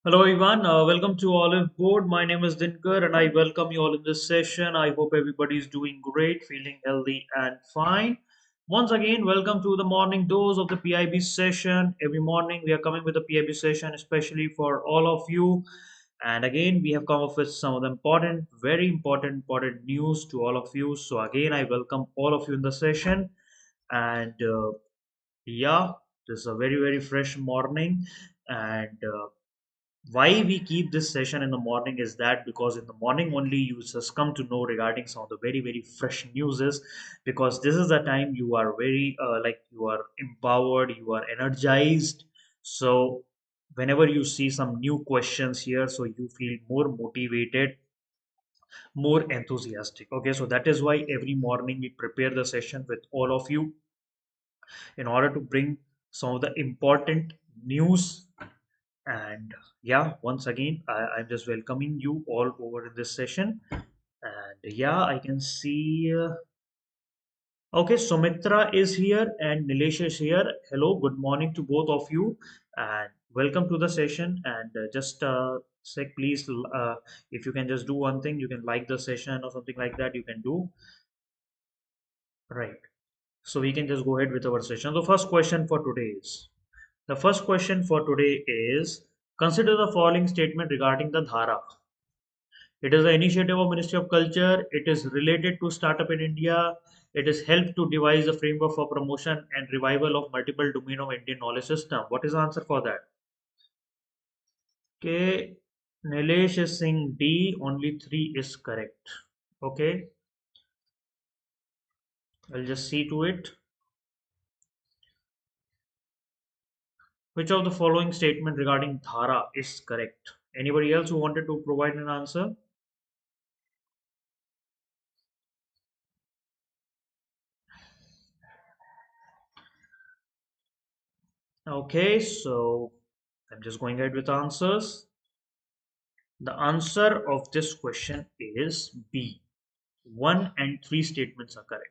Hello everyone, welcome to Oliveboard. My name is Dinkar and I welcome you all in this session. I hope everybody is doing great, feeling healthy and fine. Once again, welcome to the morning dose of the PIB session. Every morning we are coming with a PIB session, especially for all of you. And again, we have come up with some of the important, very important news to all of you. So again, I welcome all of you in the session. And yeah, this is a very fresh morning and why we keep this session in the morning is that because in the morning only you just come to know regarding some of the very fresh news is because this is the time you are very like you are empowered, you are energized. So whenever you see some new questions here, so you feel more motivated, more enthusiastic. Okay, so that is why every morning we prepare the session with all of you in order to bring some of the important news. And yeah, once again, I'm just welcoming you all over in this session. And yeah, I can see. Okay, Sumitra is here and Nilesh is here. Hello, good morning to both of you, and welcome to the session. And just sec, please, if you can just do one thing, you can like the session or something like that. You can do right. So we can just go ahead with our session. The first question for today is consider the following statement regarding the Dhara. It is an initiative of Ministry of Culture. It is related to startup in India. It is helped to devise a framework for promotion and revival of multiple domain of Indian knowledge system. What is the answer for that? Okay, Nilesh is saying D. Only three is correct. Okay, I'll just see to it. Which of the following statement regarding Dhara is correct? Anybody else who wanted to provide an answer? Okay, so I'm just going ahead with answers. The answer of this question is B. 1 and 3 statements are correct.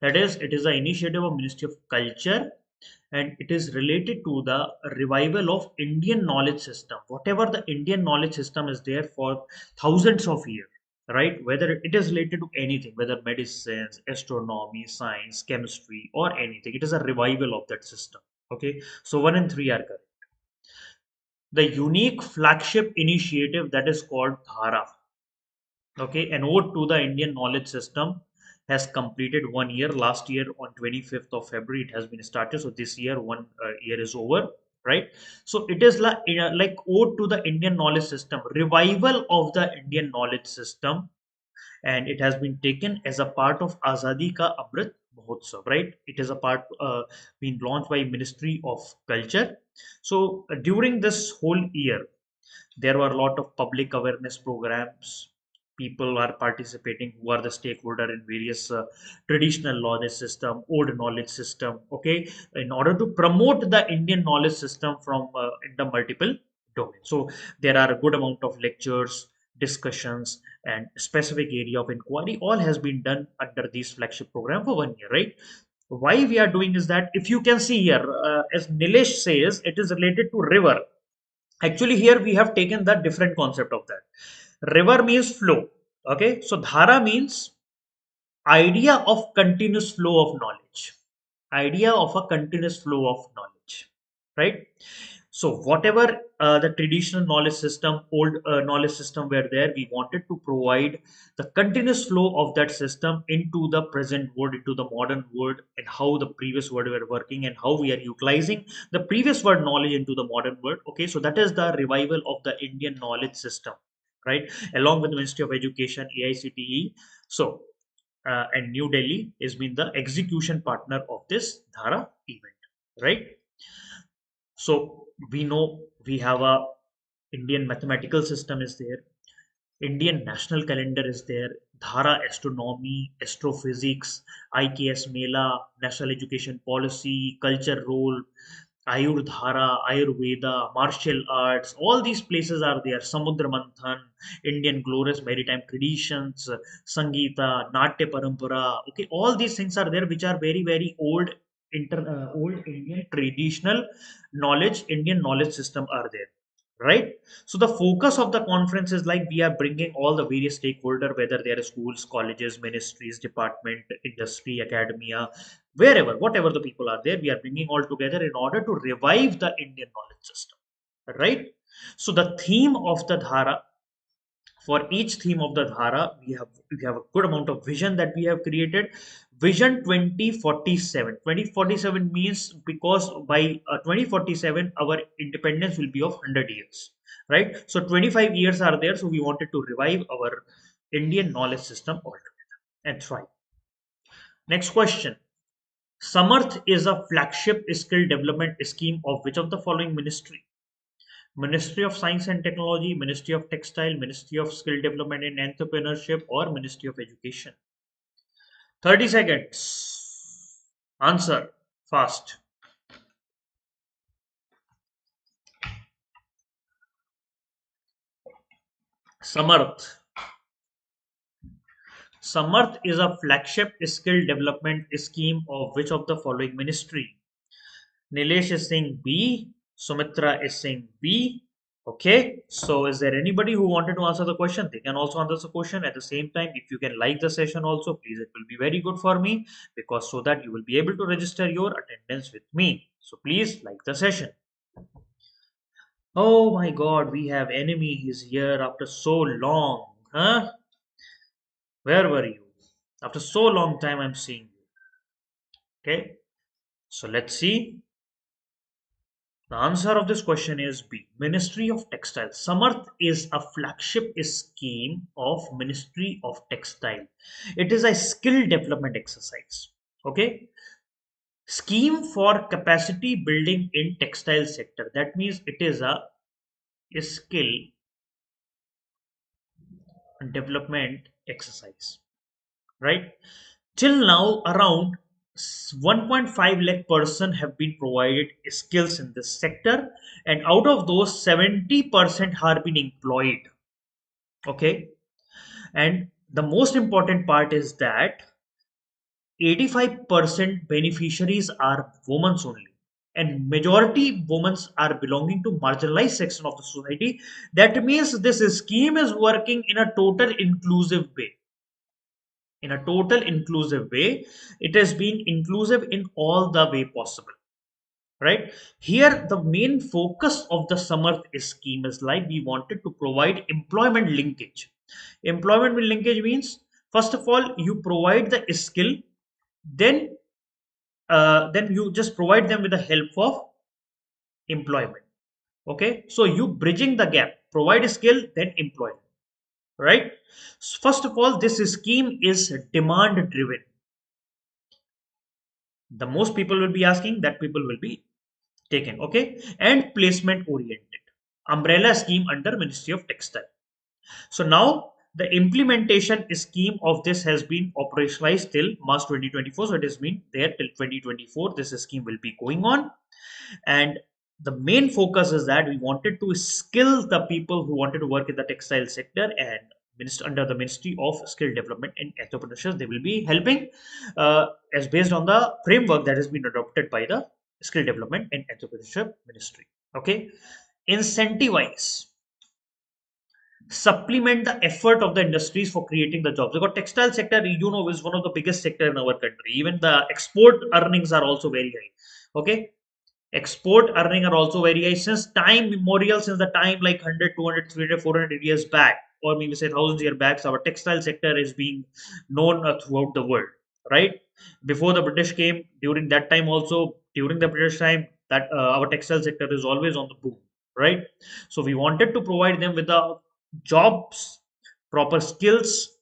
That is, it is an initiative of Ministry of Culture and it is related to the revival of Indian knowledge system. Whatever the Indian knowledge system is there for thousands of years, right? Whether it is related to anything, whether medicines, astronomy, science, chemistry, or anything, it is a revival of that system. Okay, so 1 and 3 are correct. The unique flagship initiative that is called Dhara, okay, an ode to the Indian knowledge system, has completed 1 year. Last year on 25th of February, it has been started. So this year, 1 year is over, right? So it is like ode to the Indian knowledge system, revival of the Indian knowledge system, and it has been taken as a part of Azadi Ka Amrit Mahotsav, right? It is a part being launched by Ministry of Culture. So during this whole year, there were a lot of public awareness programs. People are participating who are the stakeholder in various traditional knowledge system, old knowledge system, okay, in order to promote the Indian knowledge system from in the multiple domains. So there are a good amount of lectures, discussions, and specific area of inquiry. All has been done under this flagship program for 1 year, right? Why we are doing is that if you can see here, as Nilesh says, it is related to river. Actually, here we have taken the different concept of that. River means flow. Okay, so dhara means idea of continuous flow of knowledge. Idea of a continuous flow of knowledge, right? So whatever the traditional knowledge system, old knowledge system were there, we wanted to provide the continuous flow of that system into the present world, into the modern world, and how the previous world were working and how we are utilizing the previous world knowledge into the modern world. Okay, so that is the revival of the Indian knowledge system, right? Along with the Ministry of Education, AICTE. So and New Delhi has been the execution partner of this Dhara event, right? So we know we have a Indian mathematical system is there, Indian national calendar is there, Dhara astronomy, astrophysics, IKS Mela, national education policy, culture role, Ayurdhara, Ayurveda, martial arts, all these places are there. Samudra Manthan, Indian glorious maritime traditions, Sangeeta, Natya Parampara. Okay, all these things are there, which are very old, old Indian traditional knowledge, Indian knowledge system are there, right? So the focus of the conference is like we are bringing all the various stakeholder, whether they are schools, colleges, ministries, department, industry, academia, wherever, whatever the people are there, we are bringing all together in order to revive the Indian knowledge system, right? So the theme of the dhara, for each theme of the dhara, we have a good amount of vision that we have created. Vision 2047. 2047 means because by 2047 our independence will be of 100 years, right? So 25 years are there, so we wanted to revive our Indian knowledge system altogether and thrive. Next question. Samarth is a flagship skill development scheme of which of the following ministry? Ministry of Science and Technology, Ministry of Textile, Ministry of Skill Development and Entrepreneurship, or Ministry of Education? 30 seconds. Answer fast. Samarth. Samarth is a flagship skill development scheme of which of the following ministry? Nilesh is saying B. Sumitra is saying B. Okay, so is there anybody who wanted to answer the question? They can also answer the question at the same time. If you can like the session also, please, it will be very good for me, because so that you will be able to register your attendance with me. So please like the session. Oh my god, we have enemies here after so long. Huh? Where were you? After so long time I'm seeing you. Okay, so let's see. The answer of this question is B. Ministry of Textile. Samarth is a flagship scheme of Ministry of Textile. It is a skill development exercise. Okay. Scheme for capacity building in textile sector. That means it is a skill development exercise. Right. Till now, around 1.5 lakh person have been provided skills in this sector, and out of those 70% have been employed. Okay, and the most important part is that 85% beneficiaries are women only, and majority women are belonging to marginalized section of the society. That means this scheme is working in a total inclusive way. In a total inclusive way, it has been inclusive in all the way possible, right? Here the main focus of the Samarth scheme is like we wanted to provide employment linkage. Employment linkage means, first of all, you provide the skill, then then you just provide them with the help of employment. Okay, so you bridging the gap, provide a skill, then employ, right? First of all, this scheme is demand driven. The most people will be asking, that people will be taken. Okay, and placement oriented, umbrella scheme under Ministry of Textile. So now the implementation scheme of this has been operationalized till March 2024, so it has been there till 2024. This scheme will be going on, and the main focus is that we wanted to skill the people who wanted to work in the textile sector, and under the Ministry of Skill Development and Entrepreneurship, they will be helping as based on the framework that has been adopted by the Skill Development and Entrepreneurship Ministry. Okay, incentivize, supplement the effort of the industries for creating the jobs, because textile sector, you know, is one of the biggest sector in our country. Even the export earnings are also very high. Okay, export earning are also very high since time memorial, since the time like 100, 200, 300, 400 years back, or maybe say thousands years back. So our textile sector is being known throughout the world, right? Before the British came, during that time also, during the British time, that our textile sector is always on the boom, right? So we wanted to provide them with the jobs, proper skills,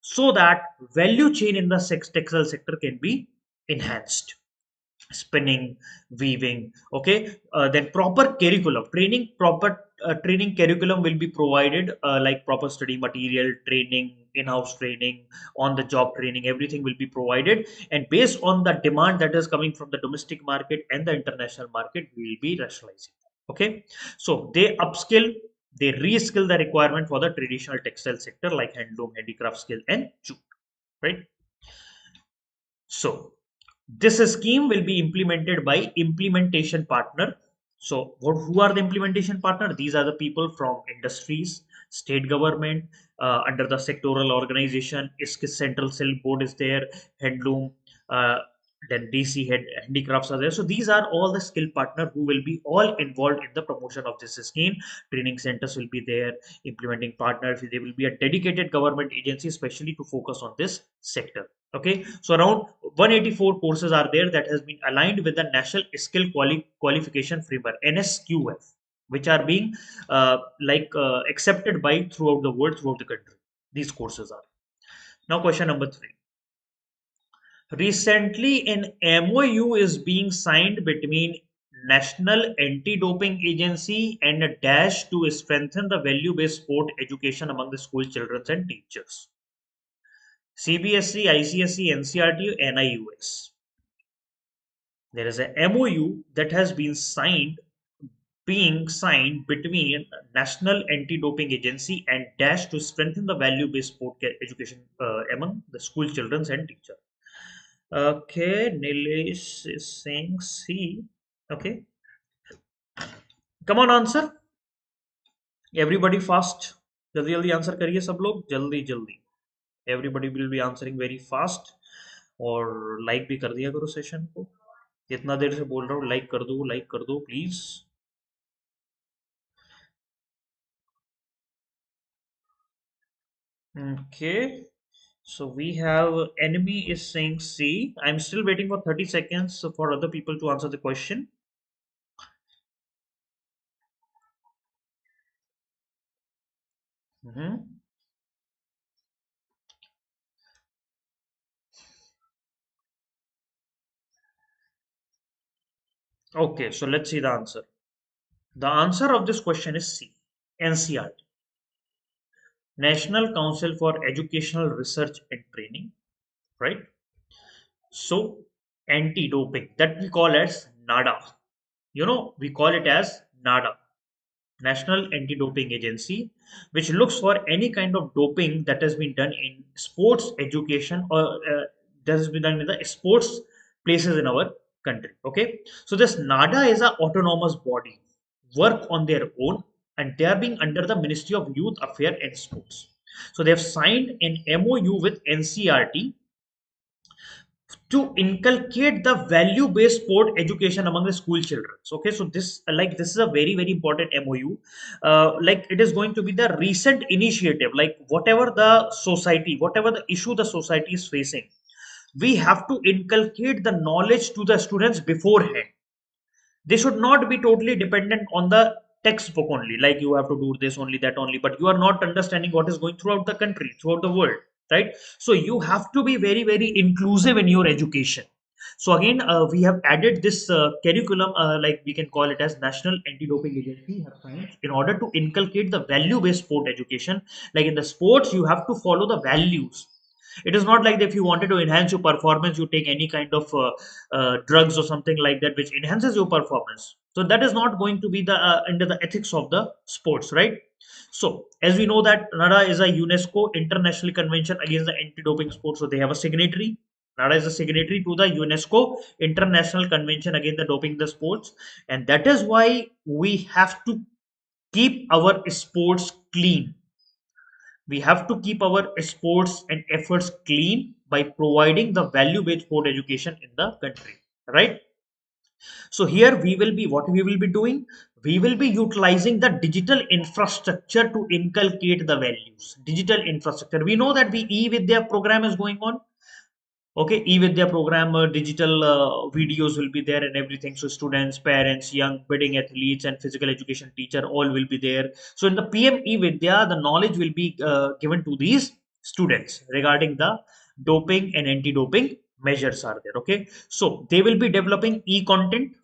so that value chain in the textile sector can be enhanced. Spinning, weaving. Okay, then proper curriculum training, proper training curriculum will be provided, like proper study material, training, in-house training, on the job training, everything will be provided, and based on the demand that is coming from the domestic market and the international market, we will be rationalizing. Okay, so they upskill, they reskill the requirement for the traditional textile sector like handloom, handicraft skill, and jute, right? So this scheme will be implemented by implementation partner. So, who are the implementation partner? These are the people from industries, state government, under the sectoral organization. ISKIS Central Silk Board is there, Handloom, uh, then DC handicrafts are there. So these are all the skill partner who will be all involved in the promotion of this scheme. Training centers will be there, implementing partners. There will be a dedicated government agency, especially to focus on this sector. Okay, so around 184 courses are there that has been aligned with the National Skill Qualification Framework (NSQF), which are being accepted by throughout the world, throughout the country. These courses are. Now, question number 3. Recently, an MOU is being signed between National Anti-Doping Agency and a dash to strengthen the value-based sport education among the school children and teachers. CBSE, ICSE, NCRT, NIUS. There is a MOU that has been being signed between National Anti-Doping Agency and dash to strengthen the value-based sport education among the school children and teachers. Okay, Nilesh is saying C. Okay, come on, answer. Everybody fast. जल्दी जल्दी answer करिए सब लोग जल्दी जल्दी. Everybody will be answering very fast. और like भी कर दिया करो सेशन को. इतना देर से बोल रहा हूँ लाइक कर दो please. Okay, so we have enemy is saying C. I'm still waiting for 30 seconds for other people to answer the question. Okay, so let's see the answer. The answer of this question is C. NCRT. National Council for Educational Research and Training, right? So, anti-doping, that we call as NADA. We call it as NADA, National Anti-Doping Agency, which looks for any kind of doping that has been done in sports education or that has been done in the sports places in our country. Okay, so this NADA is an autonomous body, work on their own, and they are being under the Ministry of Youth Affairs and Sports. So they have signed an MOU with NCRT to inculcate the value-based sport education among the school children. Okay, so this is a very very important MOU. It is going to be the recent initiative. Like whatever the society, whatever the issue the society is facing, we have to inculcate the knowledge to the students beforehand. They should not be totally dependent on the textbook only, like you have to do this only, that only, but you are not understanding what is going throughout the country, throughout the world, right? So you have to be very very inclusive in your education. So again, we have added this curriculum, like we can call it as National Anti-Doping Agency have signed in order to inculcate the value-based sport education. Like in the sports, you have to follow the values. It is not like that if you wanted to enhance your performance, you take any kind of drugs or something like that, which enhances your performance. So that is not going to be the under the ethics of the sports, right? So as we know that NADA is a UNESCO International Convention Against the Anti-Doping Sport. So they have a signatory. NADA is a signatory to the UNESCO International Convention Against the Doping the Sports, and that is why we have to keep our sports clean. We have to keep our sports and efforts clean by providing the value-based sport education in the country, right? So here what we will be doing, we will be utilizing the digital infrastructure to inculcate the values. Digital infrastructure, we know that the e-Vidya program is going on. Okay, e-Vidya program, digital videos will be there and everything. So students, parents, young budding athletes and physical education teacher all will be there. So in the PM e-Vidya, the knowledge will be given to these students regarding the doping and anti-doping measures are there. Okay, so they will be developing e-content.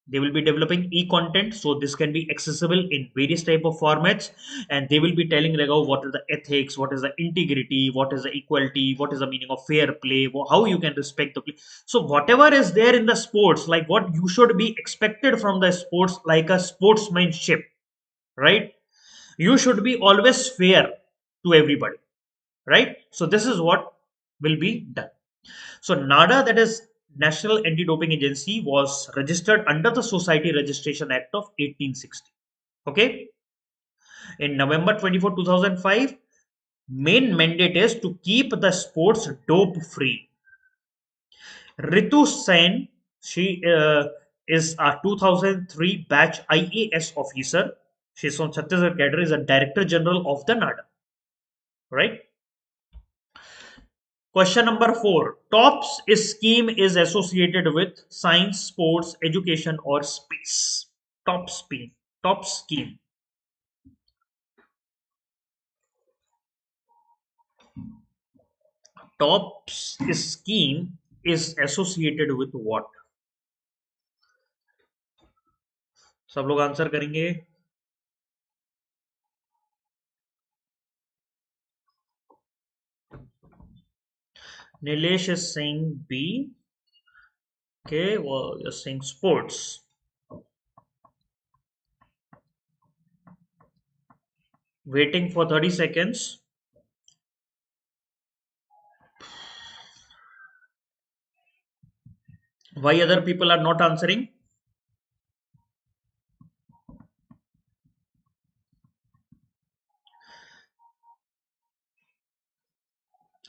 They will be developing e-content, so this can be accessible in various type of formats, and they will be telling like, oh, what is the ethics, what is the integrity, what is the equality, what is the meaning of fair play, how you can respect the play. So whatever is there in the sports, like what you should be expected from the sports, like a sportsmanship, right? You should be always fair to everybody, right? So this is what will be done. So NADA, that is National Anti-Doping Agency was registered under the Society Registration Act of 1860. Okay. In November 24, 2005, main mandate is to keep the sports dope free. Ritu Sen, she is a 2003 batch IAS officer. She's from Chhattisgarh cadre, is a Director General of the NADA. Right? Question number 4. TOPS scheme is associated with science, sports, education, or space. TOPS scheme. TOPS scheme. TOPS scheme is associated with what? सब लोग answer करेंगे. Nilesh is saying B. Okay, well, you're saying sports. Waiting for 30 seconds. Why other people are not answering?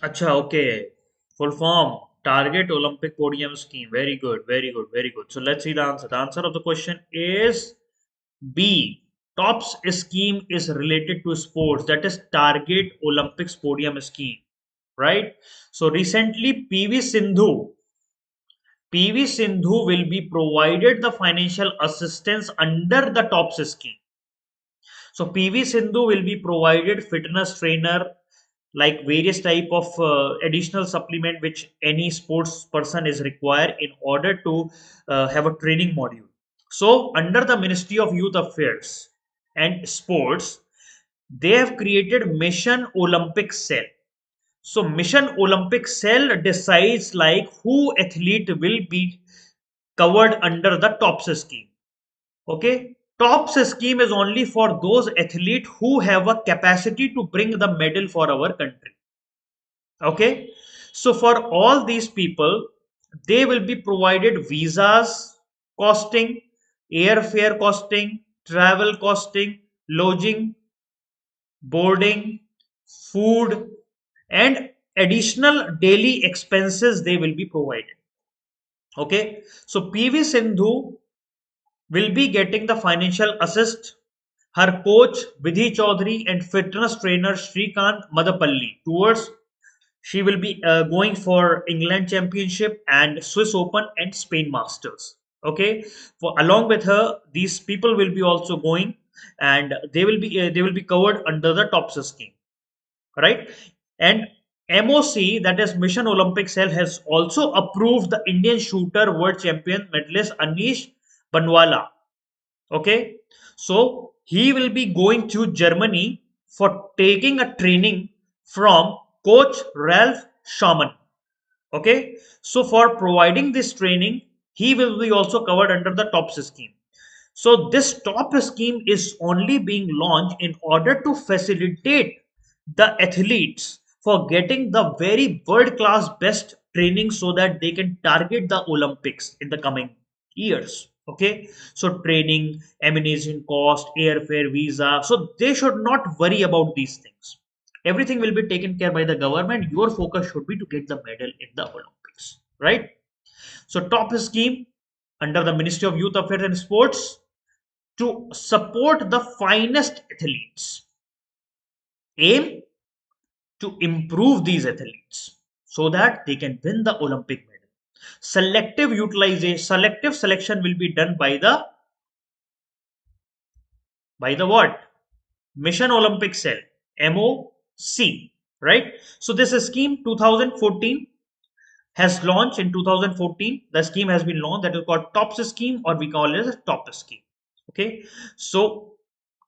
Acha, okay. Full form. Target Olympic podium scheme. Very good, very good, very good. So let's see the answer. The answer of the question is B. TOPS scheme is related to sports. That is Target Olympics podium scheme. Right? So recently PV Sindhu will be provided the financial assistance under the TOPS scheme. So PV Sindhu will be provided fitness trainer, like various type of additional supplement which any sports person is required in order to have a training module. So under the Ministry of Youth Affairs and Sports, they have created Mission Olympic Cell. So Mission Olympic Cell decides like who athlete will be covered under the TOPS scheme. Okay, TOPS scheme is only for those athletes who have a capacity to bring the medal for our country. Okay, so for all these people, they will be provided visas, costing, airfare costing, travel costing, lodging, boarding, food, and additional daily expenses they will be provided. Okay, so PV Sindhu will be getting the financial assist. Her coach Vidhi Chaudhary and fitness trainer Shrikant Madapalli towards she will be going for England Championship and Swiss Open and Spain Masters. Okay, for along with her, these people will be also going, and they will be covered under the TOPS scheme, right? And MOC, that is Mission Olympic Cell, has also approved the Indian shooter world champion medalist Anish Banwala. Okay, so he will be going to Germany for taking a training from coach Ralph Schaman. Okay, so for providing this training, he will be also covered under the TOPS scheme. So this TOPS scheme is only being launched in order to facilitate the athletes for getting the very world class best training so that they can target the Olympics in the coming years. Okay, so training, ammunition cost, airfare, visa, so they should not worry about these things. Everything will be taken care by the government. Your focus should be to get the medal in the Olympics, right? So TOPS scheme under the Ministry of Youth Affairs and Sports to support the finest athletes. Aim to improve these athletes so that they can win the Olympic medal. Selective selection will be done by the what? Mission Olympic Cell, MOC, right? So this scheme 2014 has launched in 2014. The scheme has been launched, that is called TOPS scheme, or we call it as a TOPS scheme. Okay, so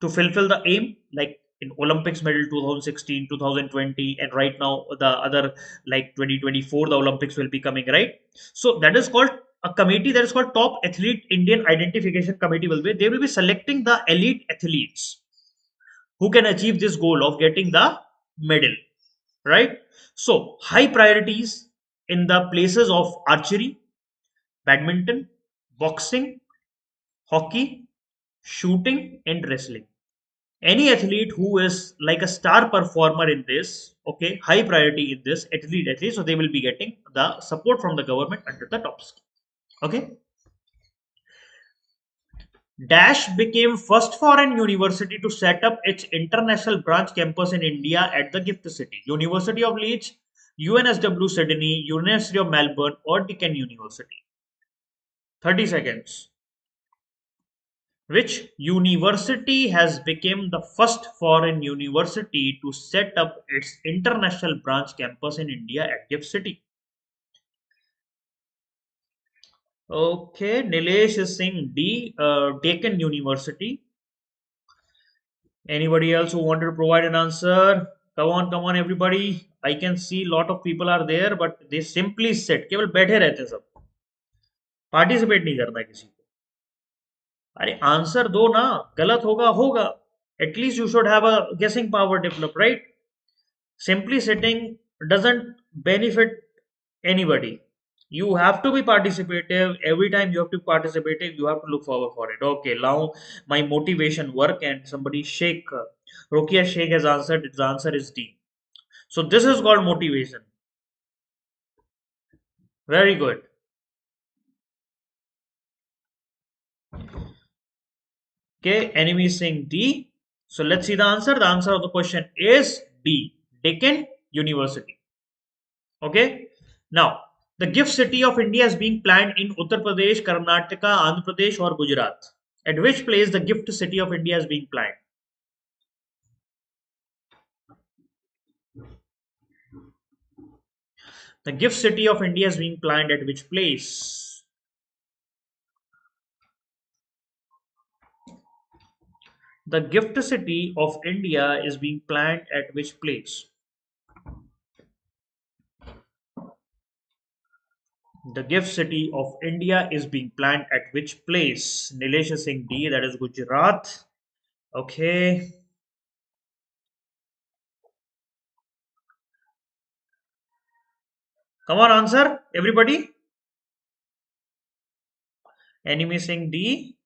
to fulfill the aim, like in Olympics medal 2016, 2020, and right now the other like 2024, the Olympics will be coming, right? So that is called a committee that is called Top Athlete Indian Identification Committee will be, they will be selecting the elite athletes who can achieve this goal of getting the medal, right? So high priorities in the places of archery, badminton, boxing, hockey, shooting, and wrestling. Any athlete who is like a star performer in this, okay, high priority in this athlete, so they will be getting the support from the government under the top scheme. Okay. Dash became first foreign university to set up its international branch campus in India at the Gift City. University of Leeds, UNSW Sydney, University of Melbourne, or Deakin University. 30 seconds. Which university has become the first foreign university to set up its international branch campus in India at Gift City? Okay, Nilesh is saying D, Deakin University. Anybody else who wanted to provide an answer? Come on, everybody. I can see a lot of people are there, but they simply sit. केवल बैठे रहते हैं सब. Participate नहीं करना किसी को. अरे आंसर दो ना. गलत होगा होगा. At least you should have a guessing power developed, right? Simply sitting doesn't benefit anybody. You have to be participative. Every time you have to participate, you have to look forward for it. Okay, now my motivation work and somebody Sheikh. Rokia Sheikh has answered. Its answer is D. So this is called motivation. Very good. Okay, enemy is saying D. So let's see the answer. The answer of the question is D. Deakin University. Okay. Now, the gift city of India is being planned in Uttar Pradesh, Karnataka, Andhra Pradesh, or Gujarat. At which place the gift city of India is being planned? The gift city of India is being planned at which place? The gift city of India is being planned at which place? The gift city of India is being planned at which place? Nilesh is saying D, that is Gujarat. Okay. Come on, answer, everybody. Enemy saying D.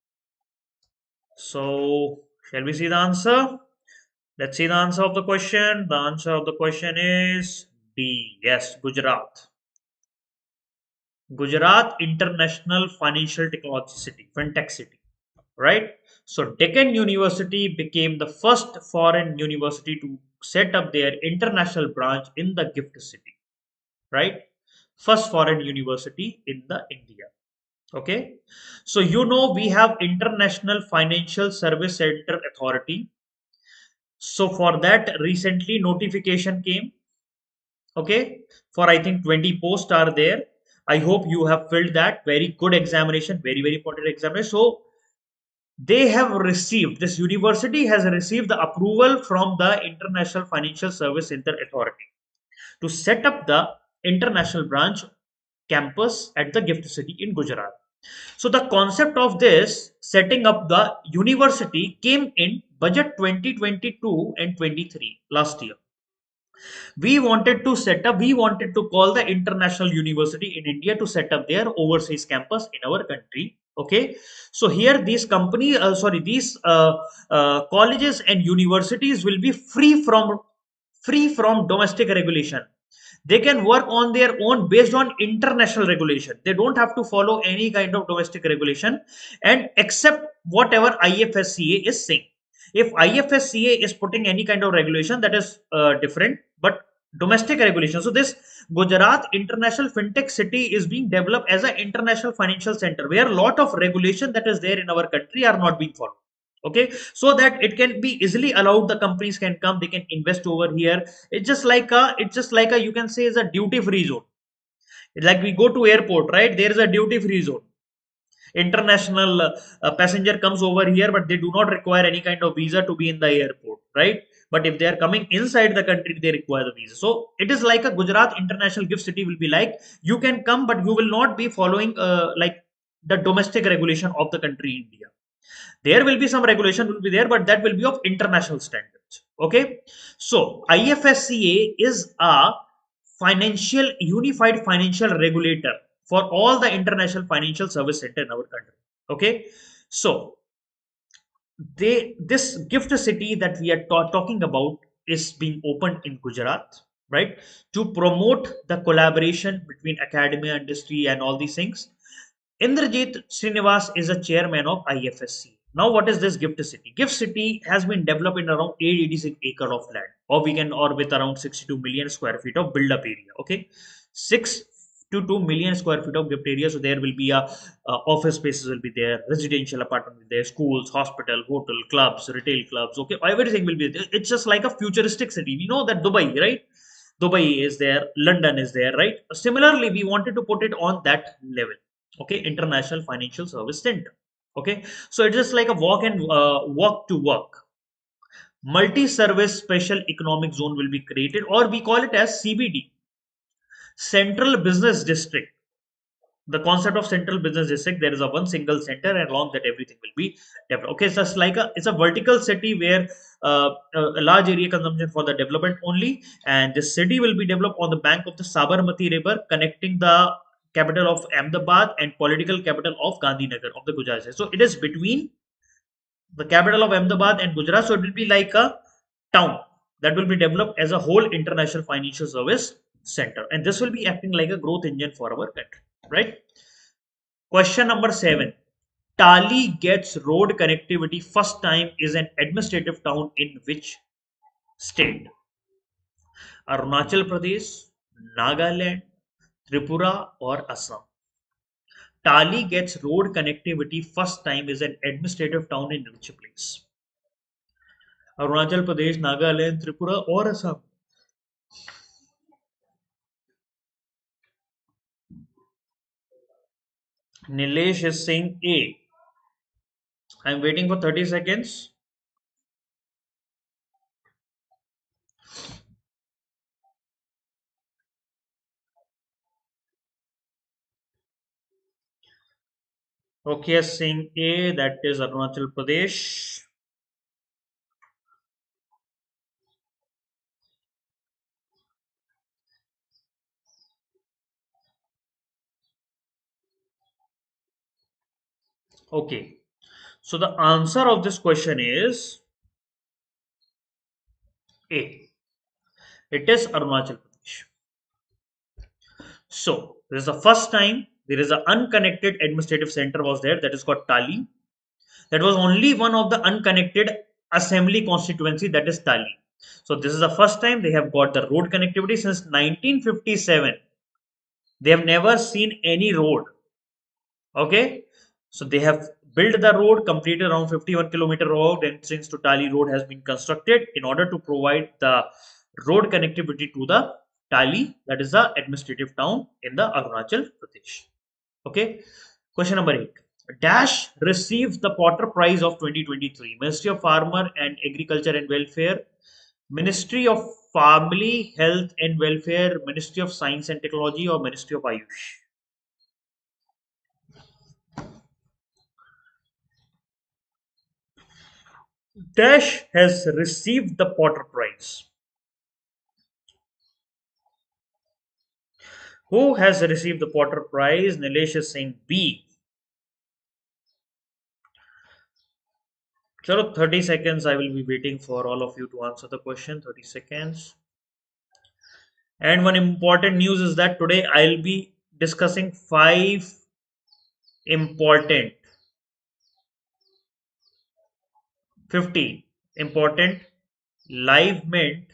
So, shall we see the answer? Let's see the answer of the question. The answer of the question is D. Yes, Gujarat. Gujarat International Financial Technology City, FinTech City, right? So Deccan University became the first foreign university to set up their international branch in the gift city, right? First foreign university in the India. Okay, so we have International Financial Service Center Authority. So for that recently notification came. Okay, for I think 20 posts are there. I hope you have filled that. Very good examination, very important examination. So they have received, this university has received the approval from the International Financial Service Center Authority to set up the international branch campus at the gift city in Gujarat. So the concept of this setting up the university came in budget 2022 and 23 last year. We wanted to call the international university in India to set up their overseas campus in our country. Okay, so here these colleges and universities will be free from domestic regulation. They can work on their own based on international regulation. They don't have to follow any kind of domestic regulation and accept whatever IFSCA is saying. If IFSCA is putting any kind of regulation, that is different, but domestic regulation. So this Gujarat International FinTech City is being developed as an international financial center where a lot of regulation that is there in our country are not being followed. Okay, so that it can be easily allowed, the companies can come, they can invest over here. It's just like a you can say is a duty free zone. Like we go to airport, right? There is a duty free zone. International passenger comes over here, but they do not require any kind of visa to be in the airport, right? But if they are coming inside the country, they require the visa. So it is like a Gujarat International Gift City will be like, you can come, but you will not be following like the domestic regulation of the country India. There will be some regulation will be there, but that will be of international standards. Okay, so IFSCA is a unified financial regulator for all the international financial service center in our country. Okay, so this gift city that we are talking about is being opened in Gujarat, right? To promote the collaboration between academia, industry, and all these things. Indrajit Srinivas is a chairman of IFSC. Now, what is this Gift City? Gift City has been developed in around 886 acre of land, or with around 62 million square feet of build-up area. Okay, 6 to 2 million square feet of gift area. So there will be a office spaces will be there, residential apartment will be there, schools, hospital, hotel, clubs, retail clubs. Okay, everything will be there. It's just like a futuristic city. We know that Dubai, right? Dubai is there, London is there, right? Similarly, we wanted to put it on that level. Okay, International Financial Service Center. Okay, so it's just like a walk to work. Multi-service special economic zone will be created, or we call it as CBD, Central Business District. The concept of central business district, there is a one single center, and along that everything will be developed. Okay, so it's a vertical city where a large area consumption for the development only, and this city will be developed on the bank of the Sabarmati river, connecting the capital of Ahmedabad and political capital of Gandhinagar of the Gujarat state. So it is between the capital of Ahmedabad and Gujarat, so it will be like a town that will be developed as a whole international financial service center, and this will be acting like a growth engine for our country, right? Question number 7. Tali gets road connectivity first time is an administrative town in which state? Arunachal Pradesh, Nagaland, Tripura, or Assam? Tali gets road connectivity first time is an administrative town in which place? Arunachal Pradesh, Nagaland, Tripura, or Assam? Nilesh is saying A. I'm waiting for 30 seconds. Okay, saying A, that is Arunachal Pradesh. Okay, so the answer of this question is A. It is Arunachal Pradesh. So this is the first time there is an unconnected administrative center was there, that is called Tali. That was only one of the unconnected assembly constituency, that is Tali. So this is the first time they have got the road connectivity since 1957. They have never seen any road. Okay, so they have built the road, completed around 51-kilometer road, and since to Tali road has been constructed in order to provide the road connectivity to the Tali, that is the administrative town in the Arunachal Pradesh. Okay, question number 8. Dash received the Potter Prize of 2023. Ministry of Farmer and Agriculture and Welfare, Ministry of Family, Health and Welfare, Ministry of Science and Technology, or Ministry of Ayush? Dash has received the Potter Prize. Who has received the Potter Prize? Nilesh is saying B. Chalo, 30 seconds. I will be waiting for all of you to answer the question. 30 seconds. And one important news is that today I'll be discussing 5 important 50 important live mint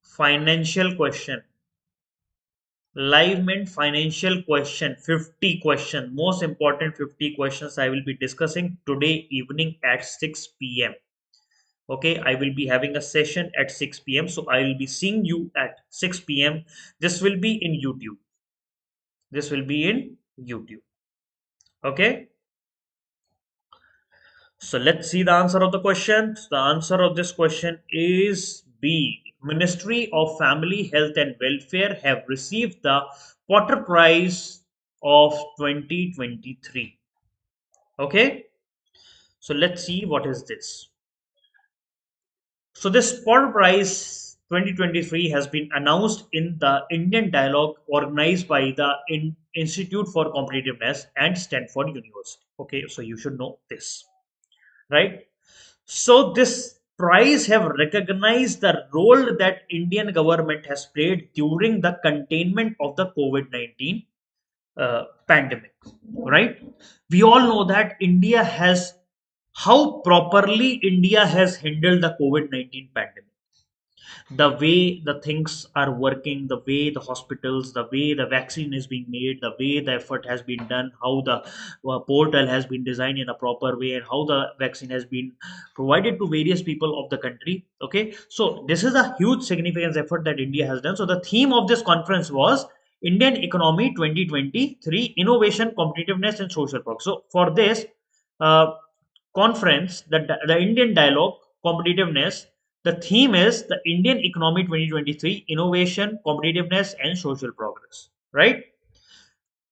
financial question. Live mint financial question, 50 question, most important 50 questions I will be discussing today evening at 6 p.m. Okay, I will be having a session at 6 p.m. So I will be seeing you at 6 p.m. This will be in YouTube. This will be in YouTube. Okay, so let's see the answer of the question. The answer of this question is B. Ministry of Family, Health and Welfare have received the Potter Prize of 2023. Okay, so let's see what is this. So this Potter Prize 2023 has been announced in the Indian Dialogue organized by the Institute for Competitiveness and Stanford University. Okay, so you should know this, right? So this prize have recognized the role that Indian government has played during the containment of the COVID-19 pandemic, right? We all know that India has how properly India has handled the COVID-19 pandemic, the way the things are working, the way the hospitals, the way the vaccine is being made, the way the effort has been done, how the portal has been designed in a proper way, and how the vaccine has been provided to various people of the country. Okay, so this is a huge significant effort that India has done. So the theme of this conference was Indian Economy 2023: Innovation, Competitiveness, and Social Progress. So for this uh, conference, the Indian Dialogue, Competitiveness, the theme is the Indian Economy 2023: Innovation, Competitiveness, and Social Progress. Right?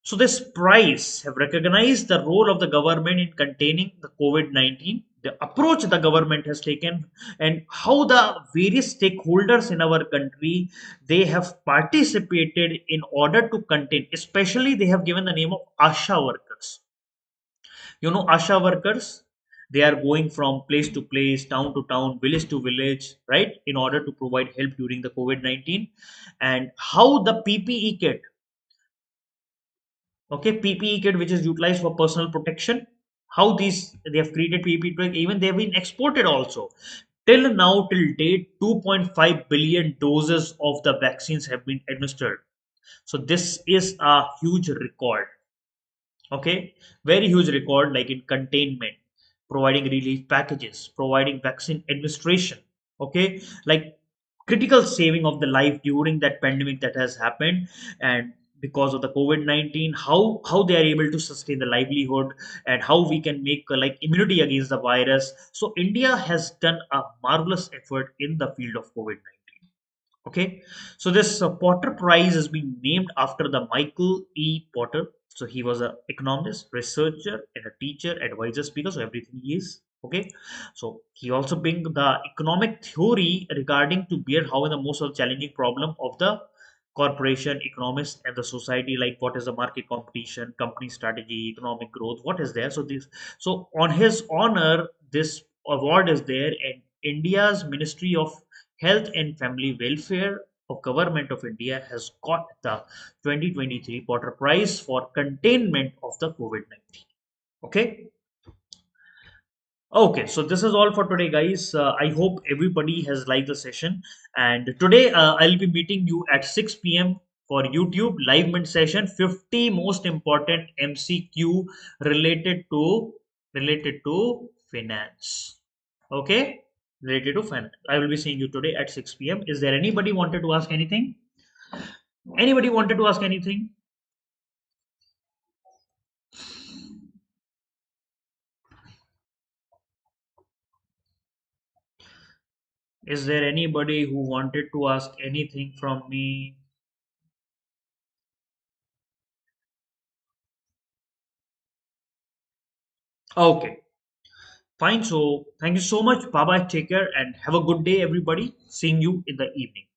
So this prize have recognized the role of the government in containing the COVID-19, the approach the government has taken, and how the various stakeholders in our country they have participated in order to contain. Especially, they have given the name of ASHA workers. You know, ASHA workers, they are going from place to place, town to town, village to village, right, in order to provide help during the COVID-19. And how the PPE kit, okay, PPE kit, which is utilized for personal protection, how these they have created PPE kit, even they have been exported also. Till now, till date, 2.5 billion doses of the vaccines have been administered. So this is a huge record. Okay, very huge record, like in containment, providing relief packages, providing vaccine administration. Okay, like critical saving of the life during that pandemic that has happened. And because of the COVID-19, how they are able to sustain the livelihood, and how we can make like immunity against the virus. So India has done a marvelous effort in the field of COVID-19. Okay, so this Potter Prize has been named after the Michael E. Potter. So he was an economist, researcher, and a teacher, advisor, speaker. So everything he is. Okay, so he also bring the economic theory regarding to bear how in the most of challenging problem of the corporation, economists, and the society, like what is the market competition, company strategy, economic growth, what is there. So this, so on his honor, this award is there, and India's Ministry of Health and Family Welfare of Government of India has got the 2023 Potter Prize for containment of the COVID-19. Okay. Okay, so this is all for today, guys. I hope everybody has liked the session. And today I'll be meeting you at 6 p.m. for YouTube live mint session. 50 most important MCQ related to finance. Okay, related to finance. I will be seeing you today at 6 p.m. Is there anybody wanted to ask anything? Anybody wanted to ask anything? Is there anybody who wanted to ask anything from me? Okay, fine. So thank you so much. Bye bye. Take care and have a good day, everybody. Seeing you in the evening.